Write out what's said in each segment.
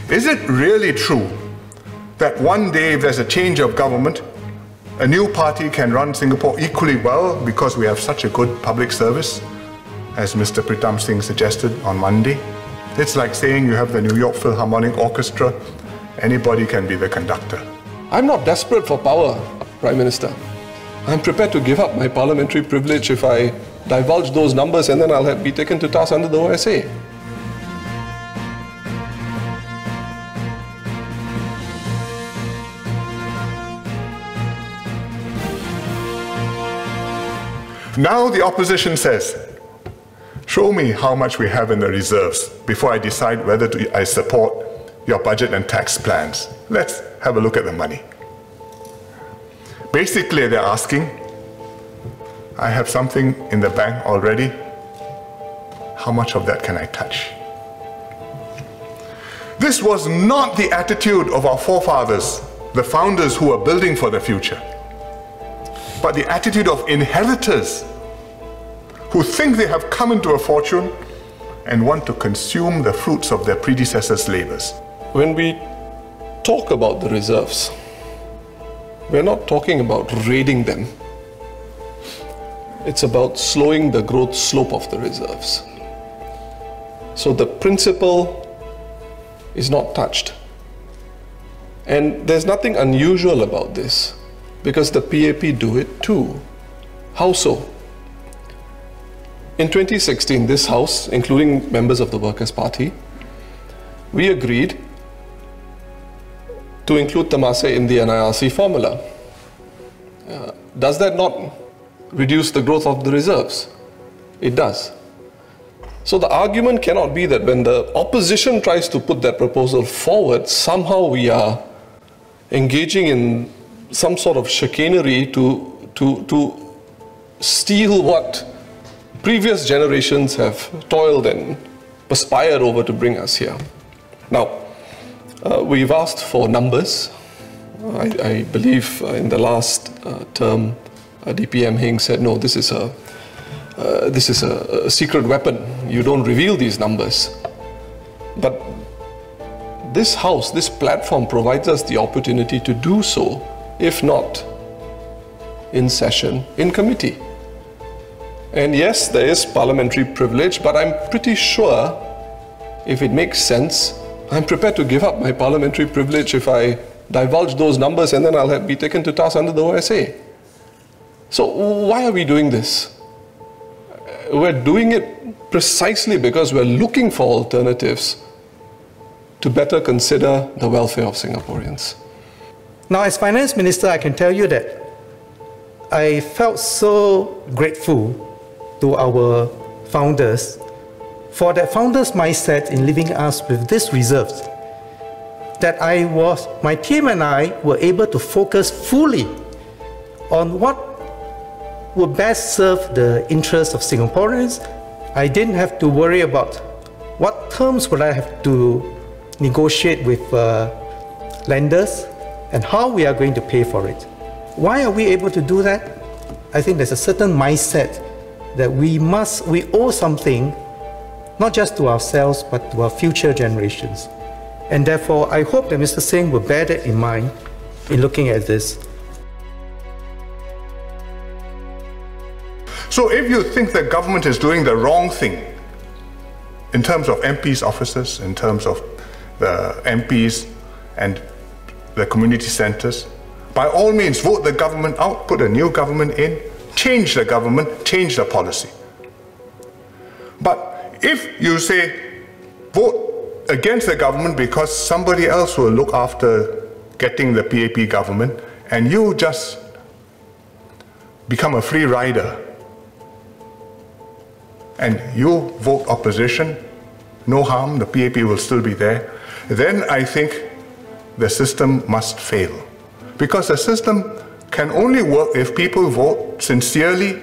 Is it really true that one day if there's a change of government, a new party can run Singapore equally well because we have such a good public service, as Mr. Pritam Singh suggested on Monday? It's like saying you have the New York Philharmonic Orchestra, anybody can be the conductor. I'm not desperate for power, Prime Minister. I'm prepared to give up my parliamentary privilege if I divulge those numbers, and then I'll be taken to task under the OSA. Now the opposition says, show me how much we have in the reserves before I decide whether I support your budget and tax plans. Let's have a look at the money. Basically, they're asking, I have something in the bank already. How much of that can I touch? This was not the attitude of our forefathers, the founders who were building for the future, but the attitude of inheritors who think they have come into a fortune and want to consume the fruits of their predecessors' labors. When we talk about the reserves, we're not talking about raiding them. It's about slowing the growth slope of the reserves. So the principle is not touched. And there's nothing unusual about this, because the PAP do it too. How so? In 2016, this House, including members of the Workers' Party, we agreed to include Temasek in the NIRC formula. Does that not reduce the growth of the reserves? It does. So the argument cannot be that when the opposition tries to put that proposal forward, somehow we are engaging in some sort of chicanery to steal what previous generations have toiled and perspired over to bring us here. Now, we've asked for numbers. I believe in the last term, DPM Heng said, no, this is a secret weapon. You don't reveal these numbers. But this House, this platform provides us the opportunity to do so, if not in session, in committee. And yes, there is parliamentary privilege, but I'm pretty sure, if it makes sense, I'm prepared to give up my parliamentary privilege if I divulge those numbers, and then I'll be taken to task under the OSA. So why are we doing this? We're doing it precisely because we're looking for alternatives to better consider the welfare of Singaporeans. Now, as Finance Minister, I can tell you that I felt so grateful to our founders for that founders' mindset in leaving us with these reserves, that my team and I were able to focus fully on what would best serve the interests of Singaporeans. I didn't have to worry about what terms would I have to negotiate with lenders and how we are going to pay for it. Why are we able to do that? I think there's a certain mindset that we owe something, not just to ourselves, but to our future generations. And therefore, I hope that Mr. Singh will bear that in mind in looking at this. So if you think the government is doing the wrong thing in terms of MPs' offices, in terms of the MPs and the community centres, by all means vote the government out, put a new government in, change the government, change the policy. But if you say vote against the government because somebody else will look after getting the PAP government, and you just become a free rider and you vote opposition, no harm, the PAP will still be there, then I think the system must fail. Because the system can only work if people vote sincerely,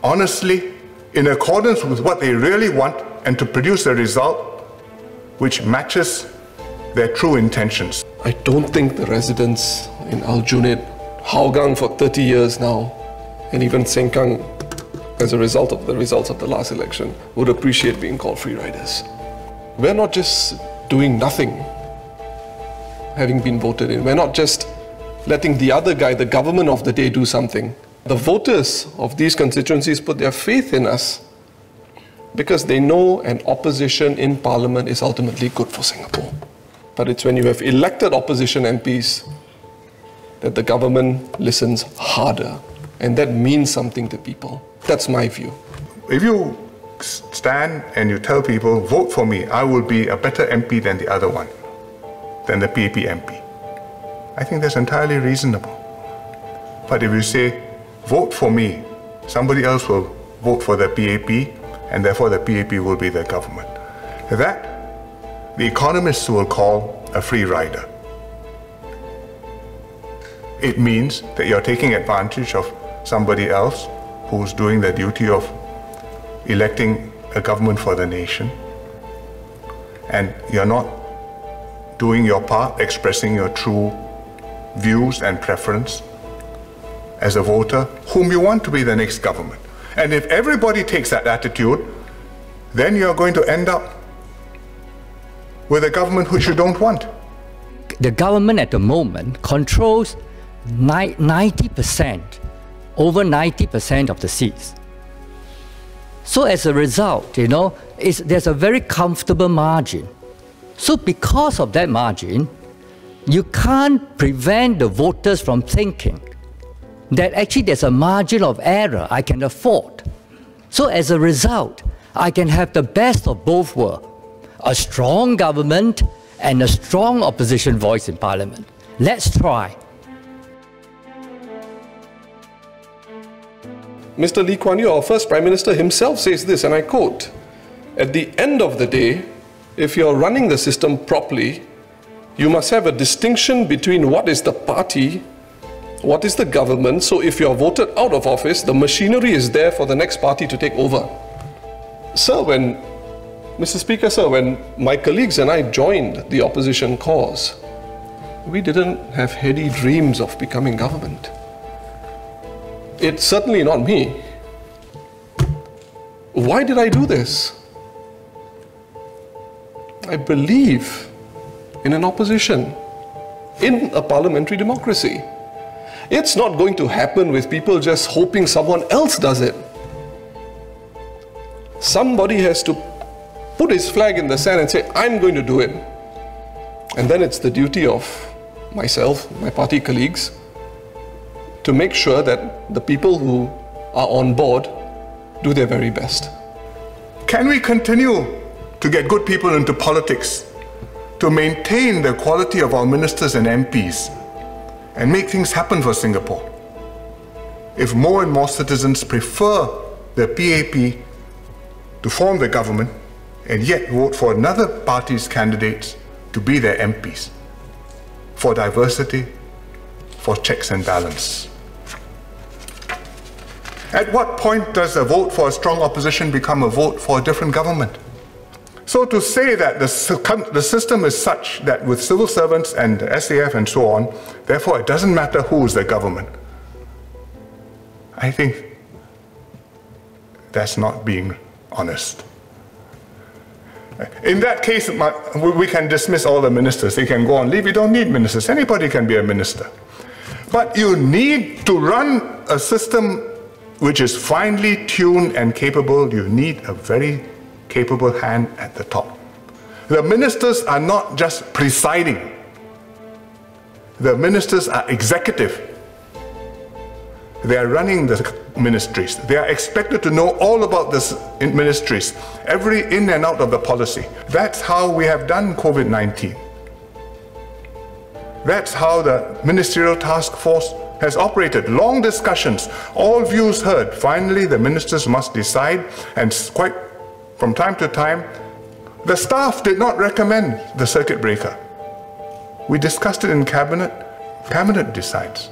honestly, in accordance with what they really want, and to produce a result which matches their true intentions. I don't think the residents in Aljunied, Hougang for 30 years now, and even Sengkang, as a result of the results of the last election, would appreciate being called free riders. We're not just doing nothing, having been voted in. We're not just letting the other guy, the government of the day, do something. The voters of these constituencies put their faith in us because they know an opposition in parliament is ultimately good for Singapore. But it's when you have elected opposition MPs that the government listens harder, and that means something to people. That's my view. If you stand and you tell people, vote for me, I will be a better MP than the other one, than the PAP MP, I think that's entirely reasonable. But if you say, vote for me, somebody else will vote for the PAP, and therefore the PAP will be the government. That, the economists will call a free rider. It means that you're taking advantage of somebody else who's doing the duty of electing a government for the nation, and you're not doing your part, expressing your true views and preference as a voter whom you want to be the next government. And if everybody takes that attitude, then you're going to end up with a government which you don't want. The government at the moment controls 90%, over 90% of the seats. So as a result, there's a very comfortable margin. So because of that margin, you can't prevent the voters from thinking that actually there's a margin of error I can afford. So as a result, I can have the best of both worlds, a strong government and a strong opposition voice in parliament. Let's try. Mr. Lee Kuan Yew, our first Prime Minister himself, says this, and I quote, "At the end of the day, if you're running the system properly, you must have a distinction between what is the party, what is the government. So if you're voted out of office, the machinery is there for the next party to take over." Sir, Mr. Speaker, sir, when my colleagues and I joined the opposition cause, we didn't have heady dreams of becoming government. It's certainly not me. Why did I do this? I believe in an opposition, in a parliamentary democracy. It's not going to happen with people just hoping someone else does it. Somebody has to put his flag in the sand and say, I'm going to do it. And then it's the duty of myself, my party colleagues, to make sure that the people who are on board do their very best. Can we continue to get good people into politics, to maintain the quality of our ministers and MPs, and make things happen for Singapore, if more and more citizens prefer the PAP to form the government and yet vote for another party's candidates to be their MPs, for diversity, for checks and balance? At what point does a vote for a strong opposition become a vote for a different government? So to say that the system is such that with civil servants and SAF and so on, therefore it doesn't matter who is the government, I think that's not being honest. In that case, we can dismiss all the ministers. They can go on leave. You don't need ministers. Anybody can be a minister. But you need to run a system which is finely tuned and capable. You need a very capable hand at the top. The ministers are not just presiding. The ministers are executive. They are running the ministries. They are expected to know all about the ministries, every in and out of the policy. That's how we have done COVID-19. That's how the ministerial task force has operated. Long discussions, all views heard. Finally, the ministers must decide, and quite from time to time, the staff did not recommend the circuit breaker. We discussed it in cabinet. Cabinet decides.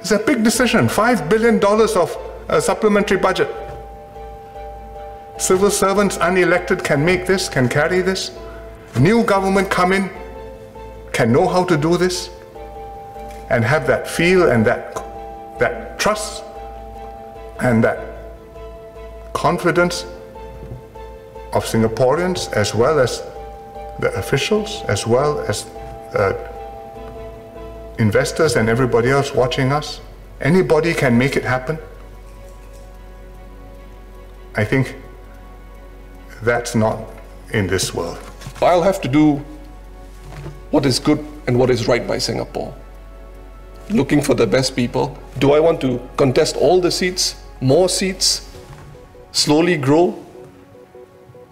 It's a big decision, $5 billion of a supplementary budget. Civil servants, unelected, can make this, can carry this. New government come in, can know how to do this, and have that feel and that trust and that confidence of Singaporeans as well as the officials as well as investors and everybody else watching us. Anybody can make it happen. I think that's not in this world. I'll have to do what is good and what is right by Singapore. Looking for the best people. Do I want to contest all the seats, more seats, slowly grow?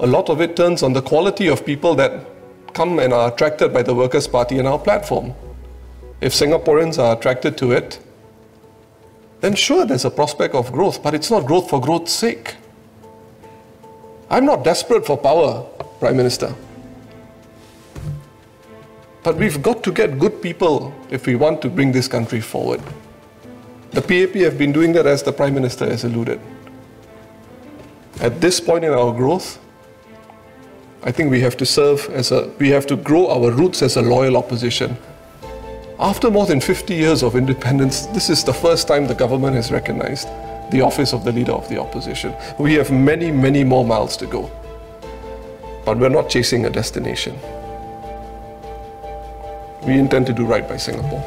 A lot of it turns on the quality of people that come and are attracted by the Workers' Party and our platform. If Singaporeans are attracted to it, then sure, there's a prospect of growth, but it's not growth for growth's sake. I'm not desperate for power, Prime Minister. But we've got to get good people if we want to bring this country forward. The PAP have been doing that, as the Prime Minister has alluded. At this point in our growth, I think we have to grow our roots as a loyal opposition. After more than 50 years of independence, this is the first time the government has recognized the office of the leader of the opposition. We have many, many more miles to go. But we're not chasing a destination. We intend to do right by Singapore.